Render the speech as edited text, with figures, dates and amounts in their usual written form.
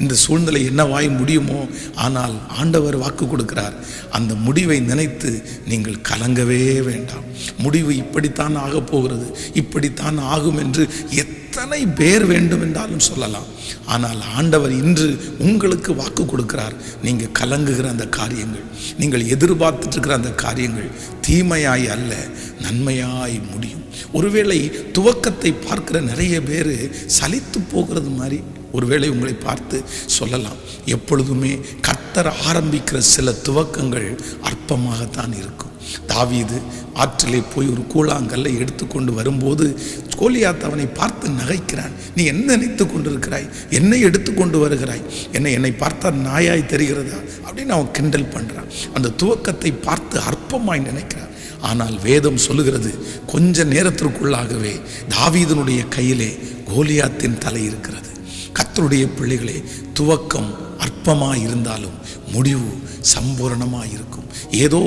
இந்த சூழ்நிலை என்னவாய் முடியுமோ, ஆனால் ஆண்டவர் வாக்கு கொடுக்கிறார், அந்த முடிவை நினைத்து நீங்கள் கலங்கவே வேண்டாம். முடிவு இப்படித்தான் ஆகப் போகிறது, இப்படித்தான் ஆகும் என்று எத்தனை பேர் வேண்டும் என்றாலும் சொல்லலாம். ஆனால் ஆண்டவர் இன்று உங்களுக்கு வாக்கு கொடுக்கிறார். நீங்கள் கலங்குகிற அந்த காரியங்கள், நீங்கள் எதிர்பார்த்துட்டு இருக்கிற அந்த காரியங்கள் தீமையாய் அல்ல, நன்மையாய் முடியும். ஒருவேளை துவக்கத்தை பார்க்கிற நிறைய பேர் சலித்து போகிறது மாதிரி ஒருவேளை உங்களை பார்த்து சொல்லலாம். எப்பொழுதுமே கர்த்தர் ஆரம்பிக்கிற சில துவக்கங்கள் அற்பமாகத்தான் இருக்கும். தாவீது ஆற்றிலே போய் ஒரு கூழாங்கல்லை எடுத்துக்கொண்டு வரும்போது கோலியாத் அவனை பார்த்து நகைக்கிறான். நீ என்ன நினைத்து கொண்டிருக்கிறாய்? என்னை எடுத்துக்கொண்டு வருகிறாய்? என்னை பார்த்தா நாயாய் தெரிகிறதா அப்படின்னு அவன் கிண்டல் பண்ணுறான். அந்த துவக்கத்தை பார்த்து அற்பமாய் நினைக்கிறான். ஆனால் வேதம் சொல்லுகிறது, கொஞ்ச நேரத்திற்குள்ளாகவே தாவீதனுடைய கையிலே கோலியாத்தின் தலை இருக்கிறது. கர்த்தருடைய பிள்ளைகளே, துவக்கம் அற்பமாய் இருந்தாலும் முடிவு சம்பூரணமாய் இருக்கும். ஏதோ